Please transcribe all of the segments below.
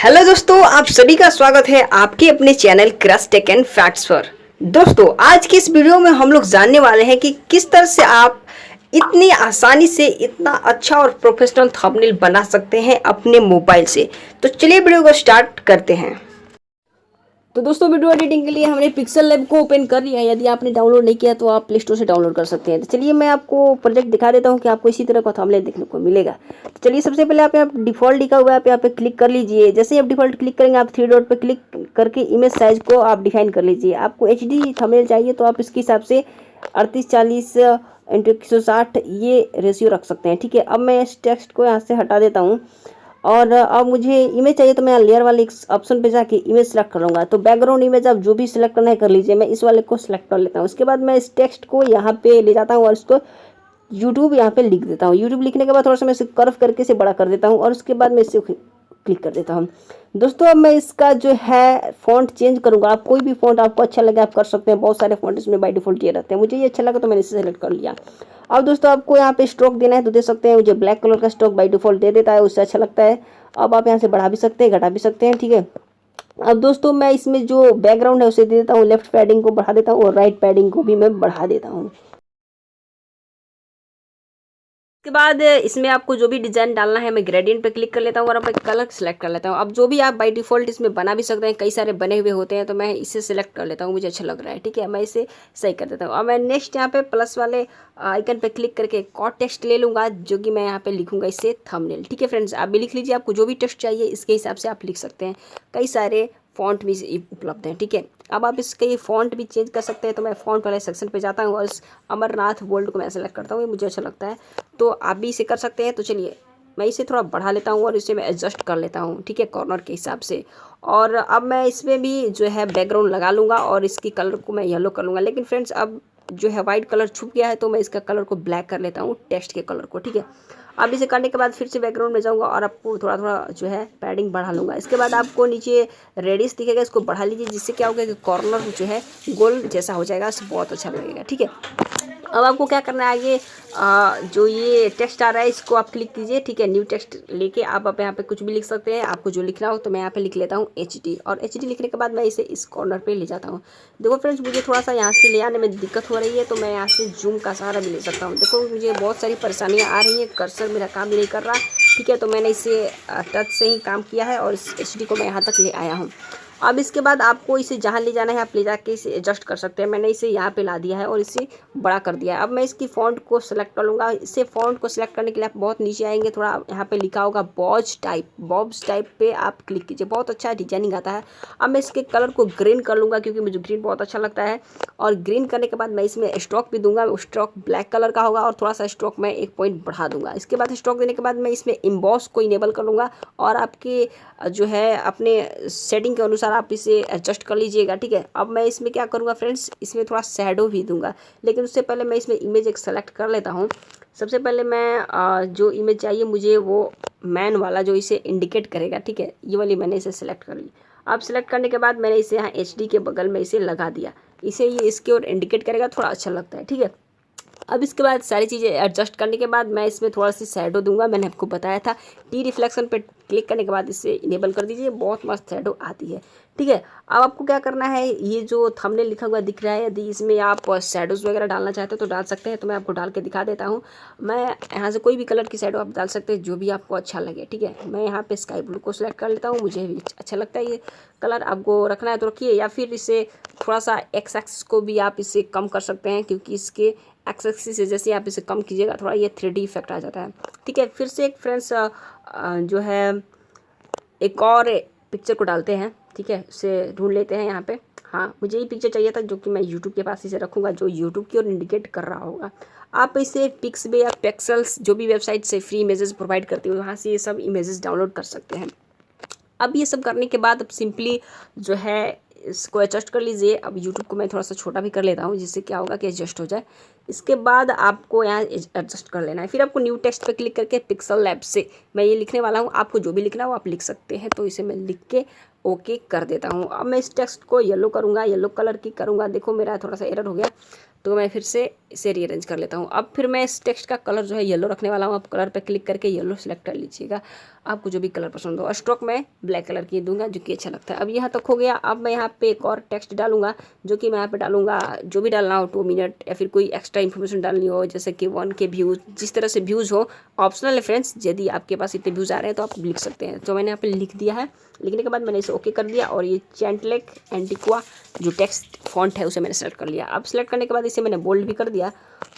Hello दोस्तों, आप सभी का स्वागत है आपके अपने channel crush tech and facts पर। दोस्तों, आज की इस वीडियो में हम लोग जानने वाले हैं कि किस तरह से आप इतनी आसानी से इतना अच्छा और प्रोफेशनल थंबनेल बना सकते हैं अपने मोबाइल से। तो चलिए वीडियो को स्टार्ट करते हैं। तो दोस्तों, वीडियो एडिटिंग के लिए हमने पिक्सल लैब को ओपन कर लिया है। यदि आपने डाउनलोड नहीं किया तो आप प्ले स्टोर से डाउनलोड कर सकते हैं। तो चलिए मैं आपको प्रोजेक्ट दिखा देता हूं कि आपको इसी तरह का थंबनेल देखने को मिलेगा। तो चलिए, सबसे पहले आप यहाँ डिफ़ॉल्ट लिखा हुआ है, आप यहाँ पे क्लिक कर लीजिए। जैसे ही आप डिफ़ॉल्ट क्लिक करेंगे, आप थ्री डॉट पे क्लिक करके इमेज साइज को आप डिफाइन कर लीजिए। आपको HD थंबनेल चाहिए तो आप इसके हिसाब से 3840 इंटू 160 ये रेशियो रख सकते हैं। ठीक है, अब मैं इस टेक्स्ट को यहाँ से हटा देता हूँ और अब मुझे इमेज चाहिए तो मैं लेयर वाले ऑप्शन पे जाके इमेज सेलेक्ट कर लूँगा। तो बैकग्राउंड इमेज आप जो भी सिलेक्ट करना है कर लीजिए। मैं इस वाले को सिलेक्ट कर लेता हूँ। उसके बाद मैं इस टेक्स्ट को यहाँ पे ले जाता हूँ और इसको यूट्यूब यहाँ पे लिख देता हूँ। यूट्यूब लिखने के बाद थोड़ा सा मैं इसे कर्व करके इसे बड़ा कर देता हूँ और उसके बाद मैं इसे क्लिक कर देता हूँ। दोस्तों, अब मैं इसका जो है फ़ॉन्ट चेंज करूँगा। आप कोई भी फ़ॉन्ट आपको अच्छा लगे आप कर सकते हैं। बहुत सारे फ़ॉन्ट इसमें बाय डिफ़ॉल्ट ये रहते हैं। मुझे ये अच्छा लगा तो मैंने इसे सेलेक्ट कर लिया। अब दोस्तों, आपको यहाँ पे स्ट्रोक देना है तो दे सकते हैं। मुझे ब्लैक कलर का स्ट्रोक बाय डिफ़ॉल्ट दे देता है, उससे अच्छा लगता है। अब आप यहाँ से बढ़ा भी सकते हैं, घटा भी सकते हैं। ठीक है, अब दोस्तों मैं इसमें जो बैकग्राउंड है उसे दे देता हूँ। लेफ्ट पैडिंग को बढ़ा देता हूँ और राइट पैडिंग को भी मैं बढ़ा देता हूँ। उसके बाद इसमें आपको जो भी डिज़ाइन डालना है मैं ग्रेडियंट पे क्लिक कर लेता हूँ और अपना कलर सेलेक्ट कर लेता हूँ। अब जो भी आप बाय डिफ़ॉल्ट इसमें बना भी सकते हैं, कई सारे बने हुए होते हैं, तो मैं इसे सिलेक्ट कर लेता हूँ। मुझे अच्छा लग रहा है। ठीक है, मैं इसे सही कर देता हूँ। अब मैं नेक्स्ट यहाँ पे प्लस वाले आइकन पे क्लिक करके एक और टेक्स्ट ले लूँगा जो कि मैं यहाँ पे लिखूँगा इसे थंबनेल। ठीक है फ्रेंड्स, आप भी लिख लीजिए। आपको जो भी टेक्स्ट चाहिए इसके हिसाब से आप लिख सकते हैं। कई सारे फ़ॉन्ट भी उपलब्ध हैं। ठीक है, अब आप इसके ये फ़ॉन्ट भी चेंज कर सकते हैं। तो मैं फ़ॉन्ट वाले सेक्शन पे जाता हूँ और इस अमरनाथ बोल्ड को मैं सेलेक्ट करता हूँ। ये मुझे अच्छा लगता है, तो आप भी इसे कर सकते हैं। तो चलिए मैं इसे थोड़ा बढ़ा लेता हूँ और इसे मैं एडजस्ट कर लेता हूँ। ठीक है, कॉर्नर के हिसाब से। और अब मैं इसमें भी जो है बैकग्राउंड लगा लूँगा और इसकी कलर को मैं येलो कर लूँगा। लेकिन फ्रेंड्स, अब जो है वाइट कलर छुप गया है तो मैं इसका कलर को ब्लैक कर लेता हूँ, टेक्स्ट के कलर को। ठीक है, अब इसे करने के बाद फिर से बैकग्राउंड में जाऊँगा और आपको थोड़ा थोड़ा जो है पैडिंग बढ़ा लूँगा। इसके बाद आपको नीचे रेडियस दिखेगा, इसको बढ़ा लीजिए, जिससे क्या होगा कि कॉर्नर जो है गोल जैसा हो जाएगा, इससे बहुत अच्छा लगेगा। ठीक है, अब आपको क्या करना है, आगे जो ये टेक्स्ट आ रहा है इसको आप क्लिक कीजिए। ठीक है, न्यू टेक्स्ट लेके आप यहाँ पे कुछ भी लिख सकते हैं। आपको जो लिखना हो तो मैं यहाँ पे लिख लेता हूँ HD, और HD लिखने के बाद मैं इसे इस कॉर्नर पे ले जाता हूँ। देखो फ्रेंड्स, मुझे थोड़ा सा यहाँ से ले आने में दिक्कत हो रही है, तो मैं यहाँ से जूम का सहारा भी ले सकता हूँ। देखो मुझे बहुत सारी परेशानियाँ आ रही हैं, कर्सर मेरा काम भी नहीं कर रहा। ठीक है, तो मैंने इसे टच से ही काम किया है और इस HD को मैं यहाँ तक ले आया हूँ। अब इसके बाद आपको इसे जहाँ ले जाना है आप ले जाके इसे एडजस्ट कर सकते हैं। मैंने इसे यहाँ पे ला दिया है और इसे बड़ा कर दिया है। अब मैं इसकी फ़ॉन्ट को सिलेक्ट कर लूँगा। इसे फ़ॉन्ट को सिलेक्ट करने के लिए आप बहुत नीचे आएंगे, थोड़ा यहाँ पे लिखा होगा बॉब्स टाइप पे आप क्लिक कीजिए। बहुत अच्छा डिजाइनिंग आता है। अब मैं इसके कलर को ग्रीन कर लूँगा क्योंकि मुझे ग्रीन बहुत अच्छा लगता है। और ग्रीन करने के बाद मैं इसमें स्ट्रोक भी दूंगा। स्ट्रोक ब्लैक कलर का होगा और थोड़ा सा स्ट्रोक मैं 1 पॉइंट बढ़ा दूंगा। इसके बाद स्ट्रोक देने के बाद मैं इसमें इम्बॉस को इनेबल कर लूँगा और आपके जो है अपने सेटिंग के अनुसार आप इसे एडजस्ट कर लीजिएगा। ठीक है, अब मैं इसमें क्या करूँगा फ्रेंड्स, इसमें थोड़ा शैडो भी दूंगा। लेकिन उससे पहले मैं इसमें इमेज एक सेलेक्ट कर लेता हूँ। सबसे पहले मैं जो इमेज चाहिए मुझे वो मैन वाला जो इसे इंडिकेट करेगा। ठीक है, ये वाली मैंने इसे सेलेक्ट कर ली। अब सेलेक्ट करने के बाद मैंने इसे यहाँ HD के बगल में इसे लगा दिया। इसे ये इसकी ओर इंडिकेट करेगा, थोड़ा अच्छा लगता है। ठीक है, अब इसके बाद सारी चीज़ें एडजस्ट करने के बाद मैं इसमें थोड़ा सी शैडो दूंगा। मैंने आपको बताया था टी रिफ्लेक्शन पे क्लिक करने के बाद इसे इनेबल कर दीजिए, बहुत मस्त शैडो आती है। ठीक है, अब आपको क्या करना है, ये जो थंबनेल लिखा हुआ दिख रहा है, यदि इसमें आप शैडोज़ वगैरह डालना चाहते हो तो डाल सकते हैं। तो मैं आपको डाल के दिखा देता हूँ। मैं यहाँ से कोई भी कलर की शैडो आप डाल सकते हैं जो भी आपको अच्छा लगे। ठीक है, मैं यहाँ पे स्काई ब्लू को सिलेक्ट कर लेता हूँ, मुझे भी अच्छा लगता है ये कलर। आपको रखना है तो रखिए, या फिर इसे थोड़ा सा एक्स एक्सिस को भी आप इसे कम कर सकते हैं, क्योंकि इसके एक्स एक्सिस से जैसे आप इसे कम कीजिएगा थोड़ा ये 3D इफेक्ट आ जाता है। ठीक है, फिर से एक फ्रेंड्स जो है एक और पिक्चर को डालते हैं। ठीक है, उसे ढूंढ लेते हैं यहाँ पे। हाँ, मुझे ये पिक्चर चाहिए था जो कि मैं YouTube के पास इसे रखूँगा, जो YouTube की ओर इंडिकेट कर रहा होगा। आप इसे पिक्सबे या पिक्सल्स जो भी वेबसाइट से फ्री इमेजेस प्रोवाइड करती हो वहाँ से ये सब इमेजेस डाउनलोड कर सकते हैं। अब ये सब करने के बाद अब सिंपली जो है इसको एडजस्ट कर लीजिए। अब YouTube को मैं थोड़ा सा छोटा भी कर लेता हूँ, जिससे क्या होगा कि एडजस्ट हो जाए। इसके बाद आपको यहाँ एडजस्ट कर लेना है। फिर आपको न्यू टेक्स्ट पे क्लिक करके पिक्सल लैब से मैं ये लिखने वाला हूँ। आपको जो भी लिखना हो आप लिख सकते हैं। तो इसे मैं लिख के ओके कर देता हूँ। अब मैं इस टेक्स्ट को येलो करूँगा, येलो कलर की करूँगा। देखो मेरा थोड़ा सा एरर हो गया, तो मैं फिर से इसे रीअरेंज कर लेता हूँ। अब फिर मैं इस टेक्स्ट का कलर जो है येलो रखने वाला हूँ। आप कलर पे क्लिक करके येलो सेलेक्ट कर लीजिएगा, आपको जो भी कलर पसंद हो। स्ट्रोक मैं ब्लैक कलर की दूंगा जो कि अच्छा लगता है। अब यहाँ तक हो गया। अब मैं यहाँ पे एक और टेक्स्ट डालूंगा, जो कि मैं यहाँ पे डालूंगा जो भी डालना हो, 2 मिनट या फिर कोई एक्स्ट्रा इन्फॉर्मेशन डालनी हो, जैसे कि 1K व्यूज़, जिस तरह से व्यूज़ हो। ऑप्शनल है फ्रेंड्स, यदि आपके पास इतने व्यूज़ आ रहे हैं तो आप लिख सकते हैं। तो मैंने यहाँ पे लिख दिया है। लिखने के बाद मैंने इसे ओके कर दिया और ये चैंटलेक एंटिक्वा जो टेक्स्ट फॉन्ट है उसे मैंने सेलेक्ट कर लिया। अब सेलेक्ट करने के बाद इसे मैंने बोल्ड भी कर दिया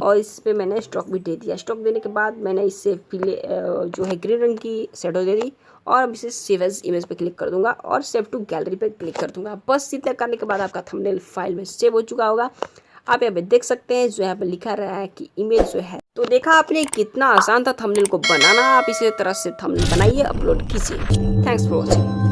और इस पर मैंने स्ट्रोक भी दे दिया। स्ट्रोक देने के बाद मैंने इससे पीले जो है ग्रीन रंग की शेडो दे दी और अब इसे सेव एज इमेज पे क्लिक कर दूंगा और सेव टू गैलरी पे क्लिक कर दूंगा। बस इतना करने के बाद आपका थंबनेल फाइल में सेव हो चुका होगा। आप यहाँ पे देख सकते हैं जो यहाँ पे लिखा रहा है कि इमेज जो है। तो देखा आपने कितना आसान था थंबनेल को बनाना। आप इसी तरह से थंबनेल बनाइए, अपलोड कीजिए। Thanks for watching.